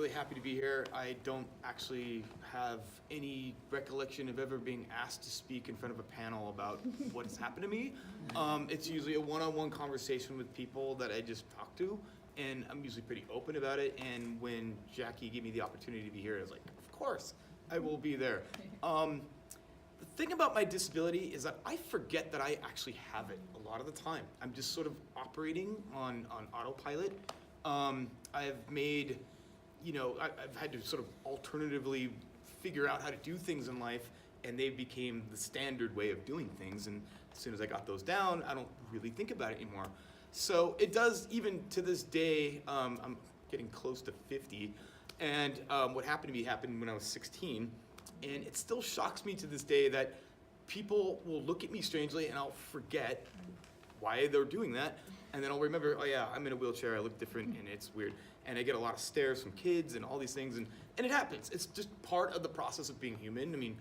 really happy to be here. I don't actually have any recollection of ever being asked to speak in front of a panel about what has happened to me. It's usually a one-on-one conversation with people that I just talk to, and I'm usually pretty open about it. And when Jackie gave me the opportunity to be here, I was like, of course, I will be there. The thing about my disability is that I forget that I actually have it a lot of the time. I'm just sort of operating on autopilot. I've made, I've had to sort of alternatively figure out how to do things in life, and they became the standard way of doing things. And as soon as I got those down, I don't really think about it anymore. So it does, even to this day, I'm getting close to 50, and what happened to me happened when I was 16. And it still shocks me to this day that people will look at me strangely and I'll forget why they're doing that. And then I'll remember, oh yeah, I'm in a wheelchair, I look different, and it's weird. And I get a lot of stares from kids and all these things, and it happens. It's just part of the process of being human. I mean,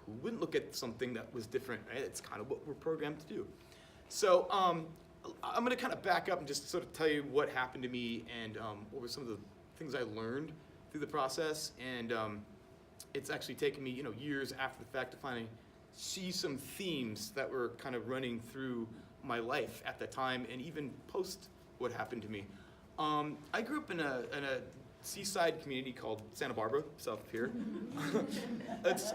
who wouldn't look at something that was different, right? It's kind of what we're programmed to do. So I'm gonna kind of back up and just sort of tell you what happened to me and what were some of the things I learned through the process. And it's actually taken me, years after the fact to finally see some themes that were kind of running through my life at the time and even post what happened to me. I grew up in a seaside community called Santa Barbara, south of here.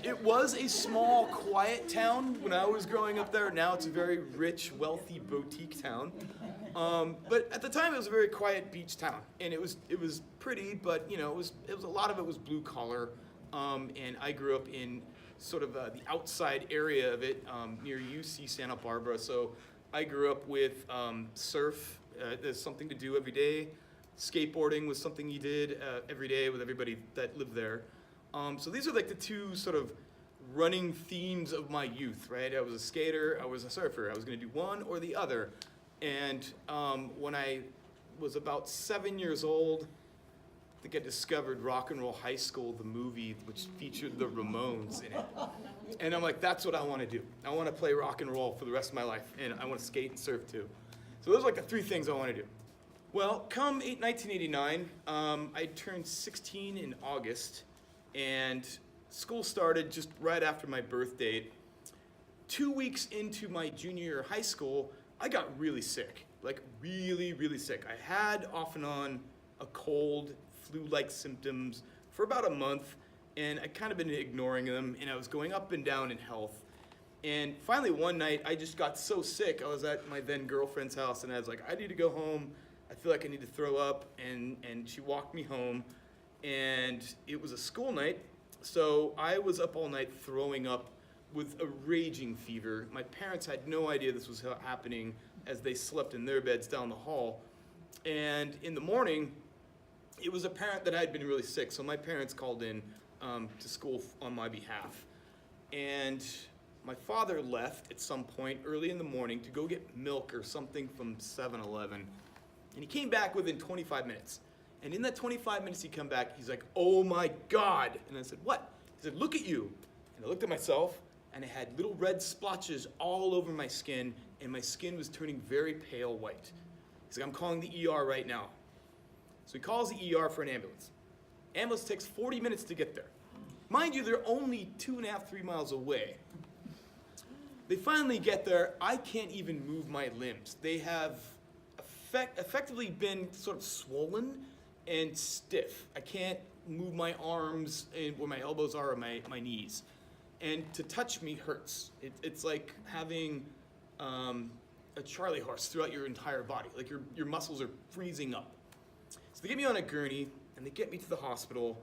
It was a small, quiet town when I was growing up there. Now it's a very rich, wealthy boutique town. But at the time, it was a very quiet beach town, and it was pretty, but it was a lot of it was blue collar. And I grew up in sort of the outside area of it, near UC Santa Barbara. So I grew up with surf. There's something to do every day. Skateboarding was something you did every day with everybody that lived there. So these are like the two sort of running themes of my youth, right? I was a skater, I was a surfer. I was going to do one or the other. And when I was about 7 years old, I think I discovered Rock and Roll High School, the movie, which featured the Ramones in it. And I'm like, that's what I want to do. I want to play rock and roll for the rest of my life, and I want to skate and surf too. So those are like the three things I want to do. Well, come 1989, I turned 16 in August, and school started just right after my birth date. 2 weeks into my junior year of high school, I got really sick, like really, really sick. I had off and on a cold, flu-like symptoms for about a month, and I kind of been ignoring them, and I was going up and down in health. And finally one night, I just got so sick. I was at my then girlfriend's house, and I was like, I need to go home. I feel like I need to throw up, and she walked me home, and it was a school night, so I was up all night throwing up with a raging fever. My parents had no idea this was happening as they slept in their beds down the hall. And in the morning, it was apparent that I had been really sick, so my parents called in to school on my behalf. And my father left at some point early in the morning to go get milk or something from 7-Eleven. And he came back within 25 minutes. And in that 25 minutes he come back, he's like, oh my God. And I said, what? He said, look at you. And I looked at myself, and I had little red splotches all over my skin, and my skin was turning very pale white. He's like, I'm calling the ER right now. So he calls the ER for an ambulance. Ambulance takes 40 minutes to get there. Mind you, they're only 2.5, 3 miles away. They finally get there. I can't even move my limbs. They have effectively been sort of swollen and stiff. I can't move my arms and where my elbows are or my knees. And to touch me hurts. It's like having a Charlie horse throughout your entire body. Like your muscles are freezing up. So they get me on a gurney, and they get me to the hospital,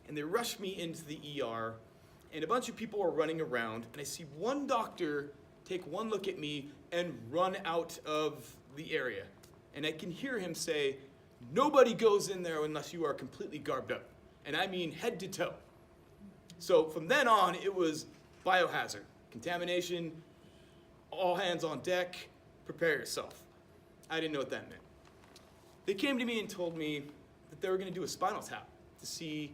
and they rush me into the ER, and a bunch of people are running around, and I see one doctor take one look at me and run out of the area. And I can hear him say, nobody goes in there unless you are completely garbed up. And I mean head to toe. So from then on, it was biohazard, contamination, all hands on deck, prepare yourself. I didn't know what that meant. They came to me and told me that they were going to do a spinal tap to see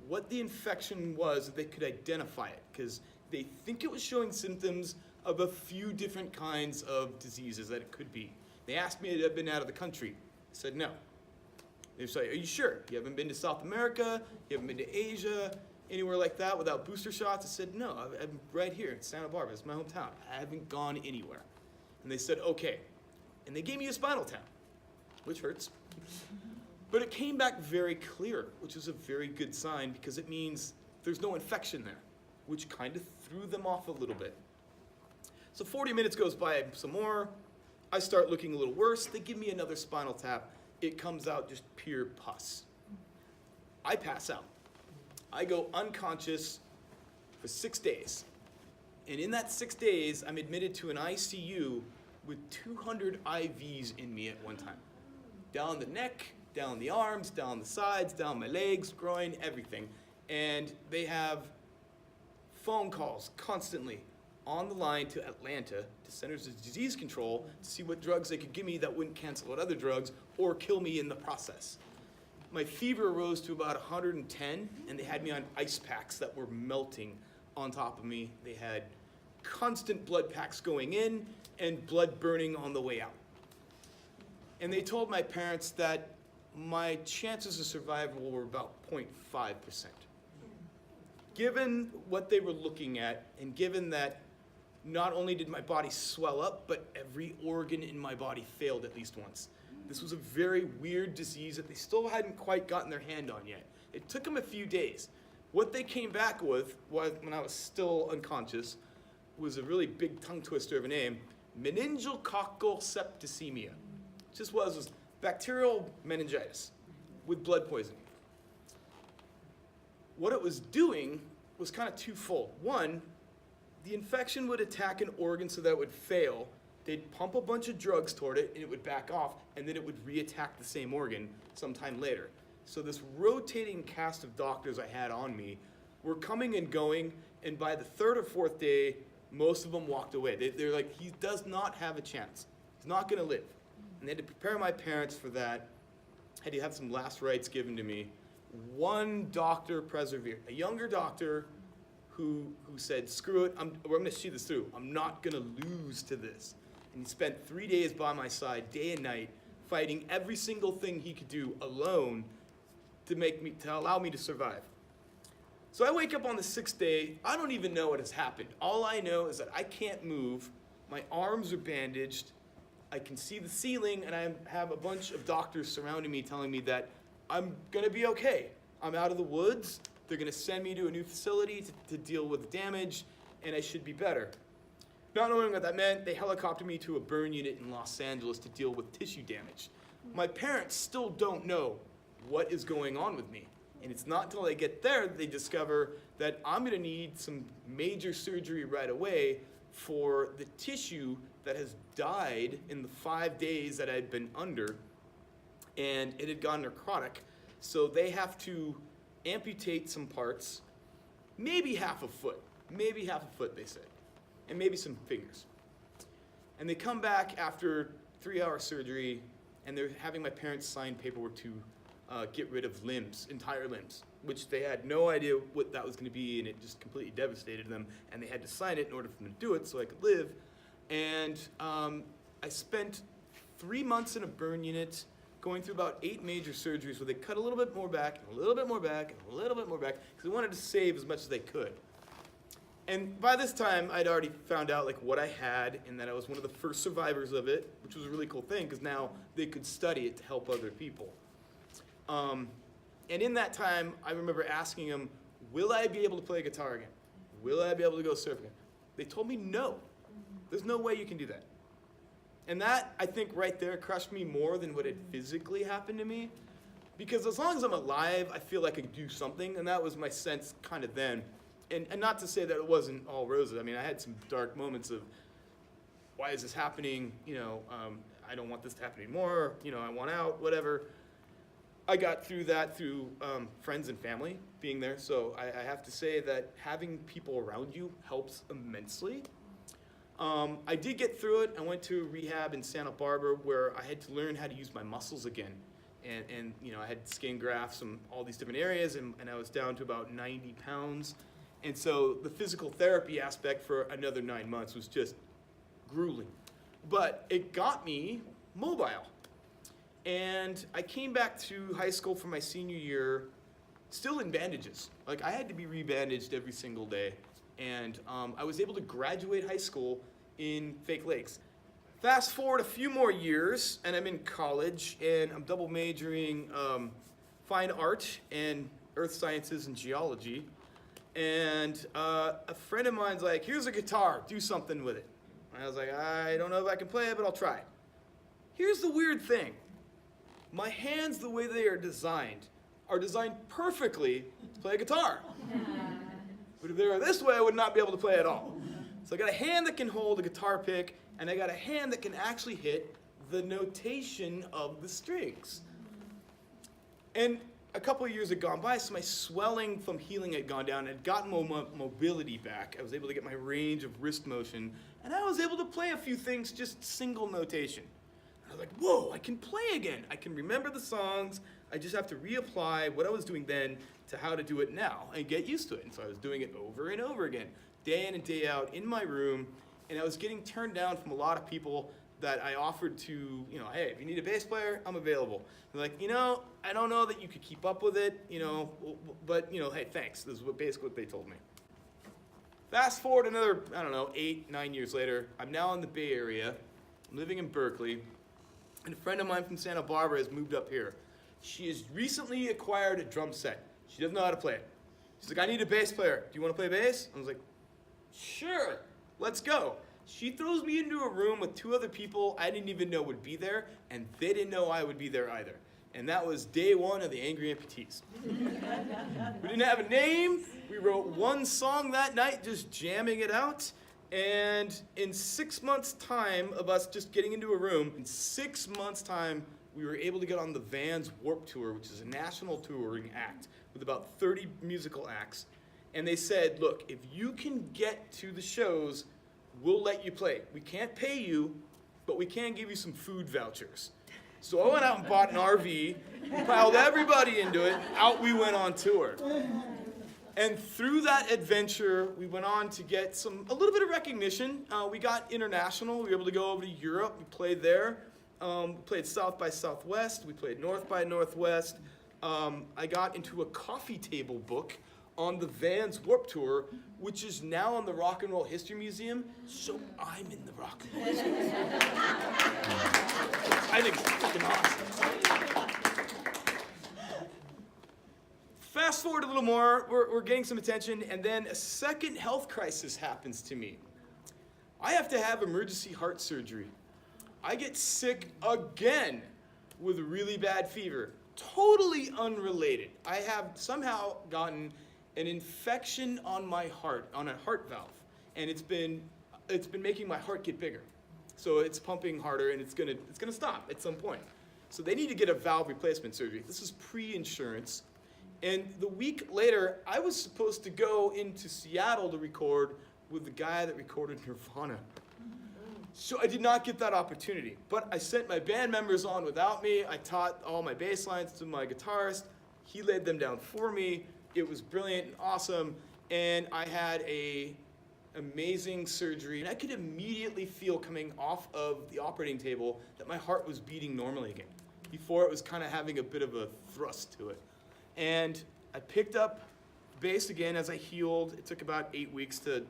what the infection was, that they could identify it, because they think it was showing symptoms of a few different kinds of diseases that it could be. They asked me if I'd been out of the country. I said no. They say, are you sure? You haven't been to South America? You haven't been to Asia? Anywhere like that without booster shots? I said, no, I'm right here in Santa Barbara. It's my hometown. I haven't gone anywhere. And they said, okay. And they gave me a spinal tap, which hurts. But it came back very clear, which is a very good sign because it means there's no infection there, which kind of threw them off a little bit. So 40 minutes goes by some more. I start looking a little worse. They give me another spinal tap. It comes out just pure pus. I pass out. I go unconscious for 6 days. And in that 6 days, I'm admitted to an ICU with 200 IVs in me at one time. Down the neck, down the arms, down the sides, down my legs, groin, everything. And they have phone calls constantly on the line to Atlanta, to Centers of Disease Control, to see what drugs they could give me that wouldn't cancel out other drugs or kill me in the process. My fever rose to about 110, and they had me on ice packs that were melting on top of me. They had constant blood packs going in and blood burning on the way out. And they told my parents that my chances of survival were about 0.5%. Given what they were looking at, and given that not only did my body swell up, but every organ in my body failed at least once. This was a very weird disease that they still hadn't quite gotten their hand on yet. It took them a few days. What they came back with, when I was still unconscious, was a really big tongue twister of a name, Meningococcal Septicaemia. Just was bacterial meningitis with blood poisoning. What it was doing was kind of twofold. One, the infection would attack an organ so that it would fail. They'd pump a bunch of drugs toward it, and it would back off, and then it would reattack the same organ sometime later. So this rotating cast of doctors I had on me were coming and going, and by the third or fourth day, most of them walked away. They're like, he does not have a chance. He's not going to live. And they had to prepare my parents for that. Had to have some last rites given to me. One doctor persevered, a younger doctor who said, screw it, we're going to see this through. I'm not going to lose to this. And he spent 3 days by my side, day and night, fighting every single thing he could do alone to allow me to survive. So I wake up on the 6th day. I don't even know what has happened. All I know is that I can't move. My arms are bandaged. I can see the ceiling, and I have a bunch of doctors surrounding me telling me that I'm going to be okay. I'm out of the woods. They're going to send me to a new facility to deal with the damage, and I should be better. Not knowing what that meant, they helicoptered me to a burn unit in Los Angeles to deal with tissue damage. My parents still don't know what is going on with me. And it's not until they get there that they discover that I'm going to need some major surgery right away for the tissue that has died in the 5 days that I'd been under, and it had gone necrotic. So they have to amputate some parts, maybe half a foot, they said, and maybe some fingers. And they come back after 3-hour surgery, and they're having my parents sign paperwork to get rid of limbs, entire limbs, which they had no idea what that was going to be, and it just completely devastated them, and they had to sign it in order for them to do it so I could live. And I spent 3 months in a burn unit, going through about 8 major surgeries where they cut a little bit more back, and a little bit more back, and a little bit more back, because they wanted to save as much as they could. And by this time, I'd already found out like what I had, and that I was one of the first survivors of it, which was a really cool thing, because now they could study it to help other people. And in that time, I remember asking them, will I be able to play guitar again? Will I be able to go surf again? They told me no. There's no way you can do that. And that, I think, right there crushed me more than what had physically happened to me. Because as long as I'm alive, I feel like I can do something, and that was my sense kind of then. And not to say that it wasn't all roses. I mean, I had some dark moments of, why is this happening? I don't want this to happen anymore. I want out, whatever. I got through that through friends and family being there. So I have to say that having people around you helps immensely. I did get through it. I went to rehab in Santa Barbara where I had to learn how to use my muscles again. And I had skin grafts from all these different areas, and I was down to about 90 pounds. And so the physical therapy aspect for another 9 months was just grueling. But it got me mobile. And I came back to high school for my senior year, still in bandages. Like, I had to be re-bandaged every single day. And I was able to graduate high school in fake legs. Fast forward a few more years, and I'm in college, and I'm double majoring fine art and earth sciences and geology. And a friend of mine's like, here's a guitar, do something with it. And I was like, I don't know if I can play it, but I'll try. Here's the weird thing. My hands, the way they are designed perfectly to play a guitar. But if they were this way, I would not be able to play at all. So I got a hand that can hold a guitar pick, and I got a hand that can actually hit the notation of the strings. And a couple of years had gone by, so my swelling from healing had gone down. I'd gotten mobility back. I was able to get my range of wrist motion, and I was able to play a few things just single notation. I was like, whoa, I can play again. I can remember the songs. I just have to reapply what I was doing then to how to do it now and get used to it. And so I was doing it over and over again, day in and day out in my room. And I was getting turned down from a lot of people that I offered to, hey, if you need a bass player, I'm available. They're like, I don't know that you could keep up with it, but, hey, thanks. This is basically what they told me. Fast forward another, 8, 9 years later. I'm now in the Bay Area. I'm living in Berkeley. And a friend of mine from Santa Barbara has moved up here. She has recently acquired a drum set. She doesn't know how to play it. She's like, I need a bass player. Do you want to play bass? I was like, sure, let's go. She throws me into a room with 2 other people I didn't even know would be there, and they didn't know I would be there either. And that was day 1 of the Angry Amputees. We didn't have a name. We wrote 1 song that night, just jamming it out. And in 6 months' time of us just getting into a room, in 6 months' time, we were able to get on the Vans Warped Tour, which is a national touring act with about 30 musical acts. And they said, look, if you can get to the shows, we'll let you play. We can't pay you, but we can give you some food vouchers. So I went out and bought an RV, piled everybody into it, out we went on tour. And through that adventure, we went on to get a little bit of recognition. We got international. We were able to go over to Europe. We played there. We played South by Southwest. We played North by Northwest. I got into a coffee table book on the Vans Warped Tour, which is now in the Rock and Roll History Museum. So I'm in the Rock and Roll History Museum. I think it's freaking awesome. Fast forward a little more, we're getting some attention, and then a second health crisis happens to me. I have to have emergency heart surgery. I get sick again with a really bad fever, totally unrelated. I have somehow gotten an infection on my heart, on a heart valve, and it's been making my heart get bigger. So it's pumping harder, and it's gonna stop at some point. So they need to get a valve replacement surgery. This is pre-insurance. And the week later, I was supposed to go into Seattle to record with the guy that recorded Nirvana. So I did not get that opportunity. But I sent my band members on without me. I taught all my bass lines to my guitarist. He laid them down for me. It was brilliant and awesome. And I had an amazing surgery. And I could immediately feel coming off of the operating table that my heart was beating normally again. Before it was kind of having a bit of a thrust to it. And I picked up bass again as I healed. It took about 8 weeks to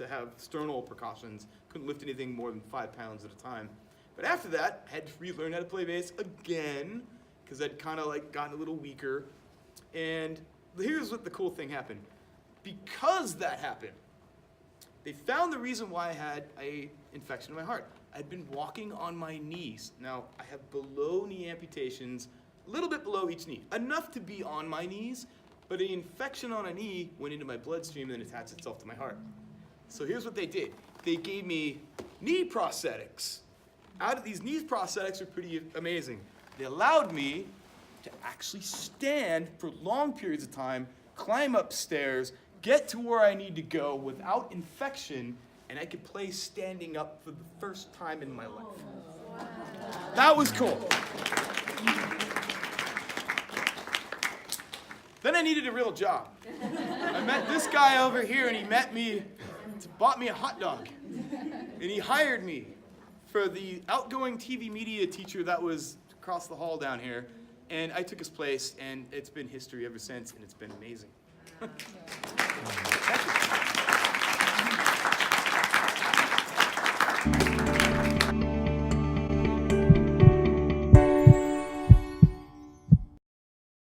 have sternal precautions. Couldn't lift anything more than 5 pounds at a time. But after that, I had to relearn how to play bass again because I'd kind of gotten a little weaker. And here's what the cool thing happened. Because that happened, they found the reason why I had an infection in my heart. I'd been walking on my knees. Now, I have below knee amputations, a little bit below each knee, enough to be on my knees, but an infection on a knee went into my bloodstream and then attached itself to my heart. So here's what they did. They gave me knee prosthetics. These knee prosthetics are pretty amazing. They allowed me to actually stand for long periods of time, climb up stairs, get to where I need to go without infection, and I could play standing up for the first time in my life. Wow. That was cool. Then I needed a real job. I met this guy over here, and he bought me a hot dog. And he hired me for the outgoing TV media teacher that was across the hall down here, and I took his place, and it's been history ever since, and it's been amazing. Thank you.